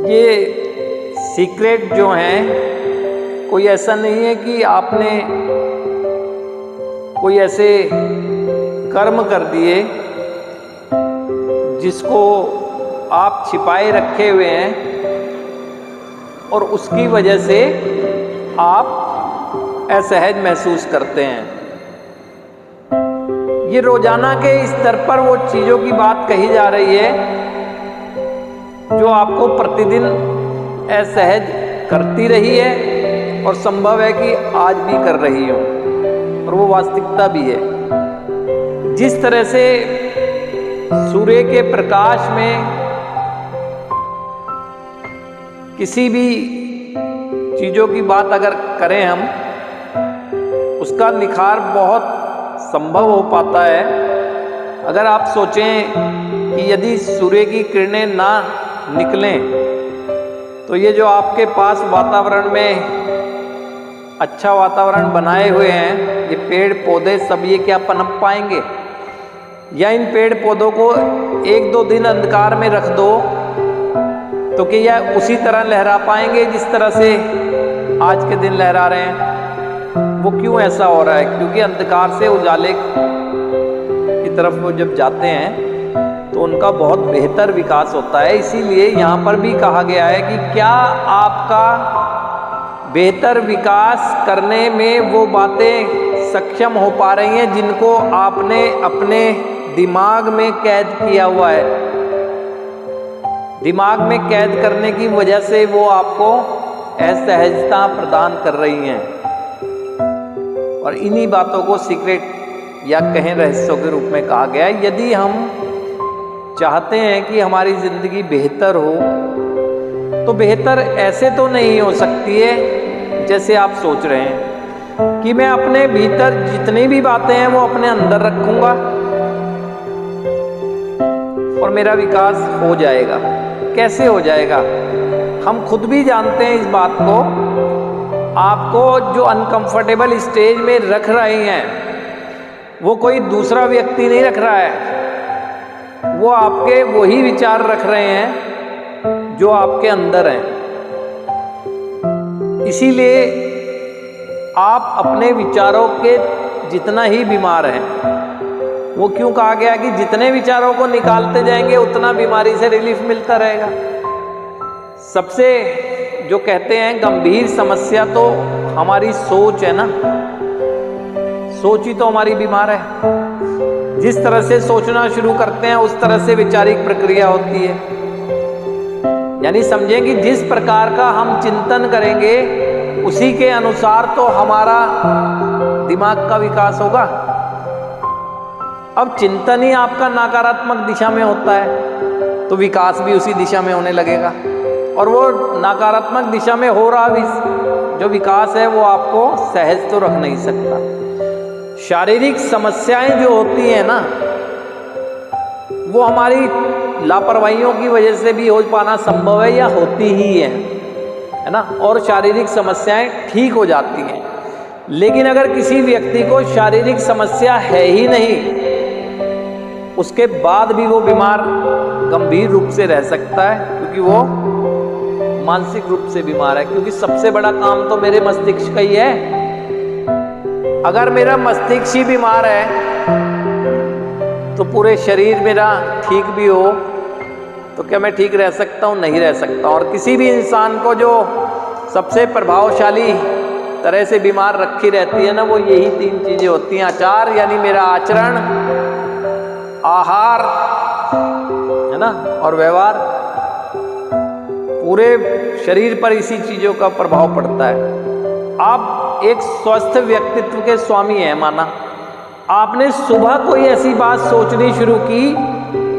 ये सीक्रेट जो हैं, कोई ऐसा नहीं है कि आपने कोई ऐसे कर्म कर दिए जिसको आप छिपाए रखे हुए हैं और उसकी वजह से आप असहज महसूस करते हैं। ये रोजाना के स्तर पर वो चीज़ों की बात कही जा रही है जो आपको प्रतिदिन असहज करती रही है और संभव है कि आज भी कर रही हो, और वो वास्तविकता भी है। जिस तरह से सूर्य के प्रकाश में किसी भी चीज़ों की बात अगर करें हम, उसका निखार बहुत संभव हो पाता है। अगर आप सोचें कि यदि सूर्य की किरणें ना निकलें तो ये जो आपके पास वातावरण में अच्छा वातावरण बनाए हुए हैं, ये पेड़ पौधे सब, ये क्या पनप पाएंगे? या इन पेड़ पौधों को एक दो दिन अंधकार में रख दो तो कि यह उसी तरह लहरा पाएंगे जिस तरह से आज के दिन लहरा रहे हैं? वो क्यों ऐसा हो रहा है? क्योंकि अंधकार से उजाले की तरफ वो जब जाते हैं तो उनका बहुत बेहतर विकास होता है। इसीलिए यहाँ पर भी कहा गया है कि क्या आपका बेहतर विकास करने में वो बातें सक्षम हो पा रही हैं जिनको आपने अपने दिमाग में कैद किया हुआ है? दिमाग में कैद करने की वजह से वो आपको असहजता प्रदान कर रही हैं, और इन्हीं बातों को सीक्रेट या कहें रहस्यों के रूप में कहा गया है। यदि हम चाहते हैं कि हमारी ज़िंदगी बेहतर हो तो बेहतर ऐसे तो नहीं हो सकती है जैसे आप सोच रहे हैं कि मैं अपने भीतर जितनी भी बातें हैं वो अपने अंदर रखूंगा और मेरा विकास हो जाएगा। कैसे हो जाएगा? हम खुद भी जानते हैं इस बात को। आपको जो अनकंफर्टेबल स्टेज में रख रहे हैं वो कोई दूसरा व्यक्ति नहीं रख रहा है, वो आपके वही विचार रख रहे हैं जो आपके अंदर हैं। इसीलिए आप अपने विचारों के जितना ही बीमार हैं, वो क्यों कहा गया कि जितने विचारों को निकालते जाएंगे उतना बीमारी से रिलीफ मिलता रहेगा। सबसे जो कहते हैं गंभीर समस्या तो हमारी सोच है ना, सोच ही तो हमारी बीमार है। जिस तरह से सोचना शुरू करते हैं उस तरह से वैचारिक प्रक्रिया होती है। यानी समझें कि जिस प्रकार का हम चिंतन करेंगे उसी के अनुसार तो हमारा दिमाग का विकास होगा। अब चिंतन ही आपका नकारात्मक दिशा में होता है तो विकास भी उसी दिशा में होने लगेगा, और वो नकारात्मक दिशा में हो रहा जो विकास है वो आपको सहज तो रख नहीं सकता। शारीरिक समस्याएं जो होती हैं ना, वो हमारी लापरवाहियों की वजह से भी हो पाना संभव है या होती ही है ना, और शारीरिक समस्याएं ठीक हो जाती हैं। लेकिन अगर किसी व्यक्ति को शारीरिक समस्या है ही नहीं, उसके बाद भी वो बीमार गंभीर रूप से रह सकता है, क्योंकि वो मानसिक रूप से बीमार है। क्योंकि सबसे बड़ा काम तो मेरे मस्तिष्क का ही है। अगर मेरा मस्तिष्क ही बीमार है तो पूरे शरीर मेरा ठीक भी हो तो क्या मैं ठीक रह सकता हूँ? नहीं रह सकता। और किसी भी इंसान को जो सबसे प्रभावशाली तरह से बीमार रखी रहती है ना, वो यही तीन चीज़ें होती हैं। आचार यानी मेरा आचरण, आहार है ना, और व्यवहार। पूरे शरीर पर इसी चीज़ों का प्रभाव पड़ता है। आप एक स्वस्थ व्यक्तित्व के स्वामी हैं माना, आपने सुबह कोई ऐसी बात सोचनी शुरू की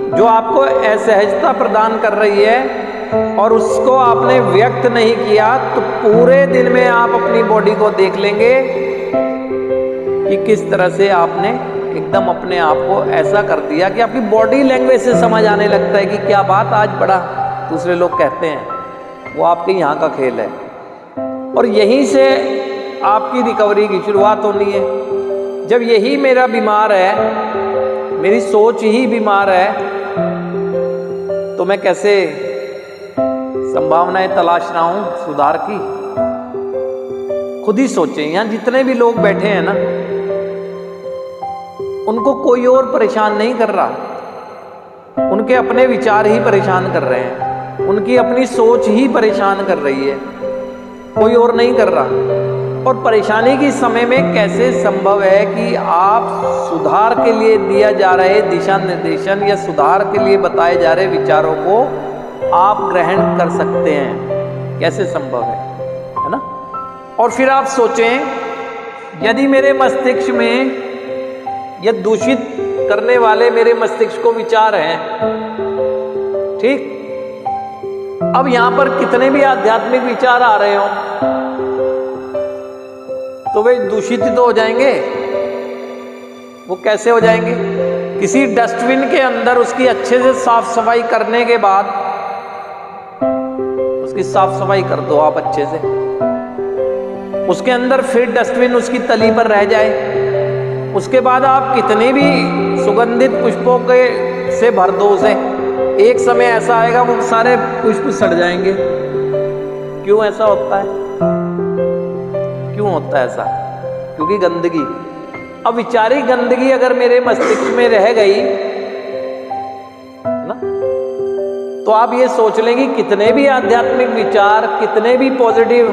जो आपको असहजता प्रदान कर रही है और उसको आपने व्यक्त नहीं किया, तो पूरे दिन में आप अपनी बॉडी को देख लेंगे कि किस तरह से आपने एकदम अपने आप को ऐसा कर दिया कि आपकी बॉडी लैंग्वेज से समझ आने लगता है कि क्या बात आज बड़ा दूसरे लोग कहते हैं। वो आपके यहाँ का खेल है, और यहीं से आपकी रिकवरी की शुरुआत होनी है। जब यही मेरा बीमार है, मेरी सोच ही बीमार है, तो मैं कैसे संभावनाएं तलाश रहा हूं सुधार की। खुद ही सोचें, यहां जितने भी लोग बैठे हैं ना, उनको कोई और परेशान नहीं कर रहा, उनके अपने विचार ही परेशान कर रहे हैं, उनकी अपनी सोच ही परेशान कर रही है, कोई और नहीं कर रहा। और परेशानी के समय में कैसे संभव है कि आप सुधार के लिए दिया जा रहे दिशा निर्देशन या सुधार के लिए बताए जा रहे विचारों को आप ग्रहण कर सकते हैं, कैसे संभव है ना? और फिर आप सोचें, यदि मेरे मस्तिष्क में यह दूषित करने वाले मेरे मस्तिष्क को विचार हैं, ठीक, अब यहां पर कितने भी आध्यात्मिक विचार आ रहे हो तो वे दूषित तो हो जाएंगे। वो कैसे हो जाएंगे? किसी डस्टबिन के अंदर उसकी अच्छे से साफ सफाई करने के बाद, उसकी साफ सफाई कर दो आप अच्छे से, उसके अंदर फिर डस्टबिन उसकी तली पर रह जाए, उसके बाद आप कितने भी सुगंधित पुष्पों के से भर दो उसे, एक समय ऐसा आएगा वो सारे पुष्प सड़ जाएंगे। क्यों ऐसा होता है? क्यों होता है ऐसा? क्योंकि गंदगी। अब विचारी गंदगी अगर मेरे मस्तिष्क में रह गई ना, तो आप ये सोच लेंगे कितने भी आध्यात्मिक विचार, कितने भी पॉजिटिव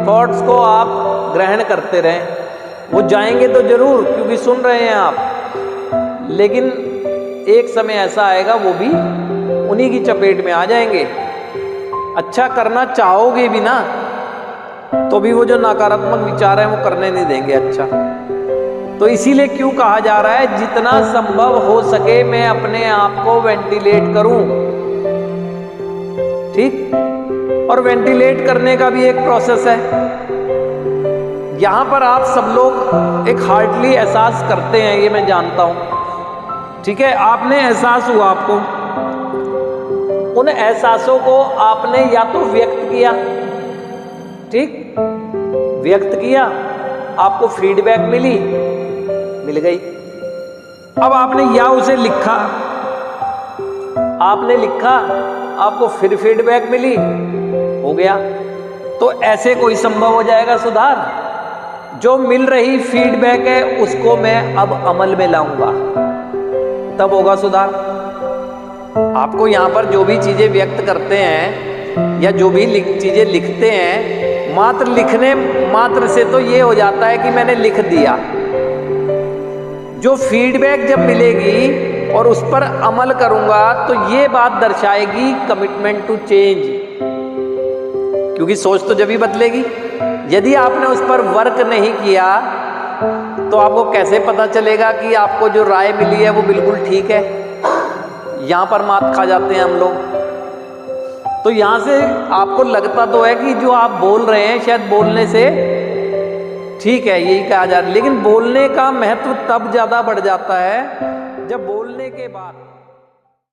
थॉट्स को आप ग्रहण करते रहें, वो जाएंगे तो जरूर, क्योंकि सुन रहे हैं आप, लेकिन एक समय ऐसा आएगा वो भी उन्हीं की चपेट में आ जाएंगे। अच्छा करना चाहोगे भी ना, तो भी वो जो नकारात्मक विचार है वो करने नहीं देंगे अच्छा। तो इसीलिए क्यों कहा जा रहा है, जितना संभव हो सके मैं अपने आप को वेंटिलेट करूं, ठीक। और वेंटिलेट करने का भी एक प्रोसेस है। यहां पर आप सब लोग एक हार्डली एहसास करते हैं, ये मैं जानता हूं, ठीक है। आपने एहसास हुआ, आपको उन एहसासों को आपने या तो व्यक्त किया, ठीक, व्यक्त किया, आपको फीडबैक मिल गई। अब आपने या उसे लिखा, आपने लिखा, आपको फिर फीडबैक मिली, हो गया। तो ऐसे कोई संभव हो जाएगा सुधार? जो मिल रही फीडबैक है उसको मैं अब अमल में लाऊंगा, तब होगा सुधार। आपको यहां पर जो भी चीजें व्यक्त करते हैं या जो भी चीजें लिखते हैं, मात्र लिखने मात्र से तो ये हो जाता है कि मैंने लिख दिया। जो फीडबैक जब मिलेगी और उस पर अमल करूंगा तो ये बात दर्शाएगी कमिटमेंट टू चेंज, क्योंकि सोच तो जब ही बदलेगी। यदि आपने उस पर वर्क नहीं किया तो आपको कैसे पता चलेगा कि आपको जो राय मिली है वो बिल्कुल ठीक है? यहां पर मात खा जाते हैं हम लोग। तो यहां से आपको लगता तो है कि जो आप बोल रहे हैं शायद बोलने से ठीक है, यही कहा जा रहा है, लेकिन बोलने का महत्व तब ज्यादा बढ़ जाता है जब बोलने के बाद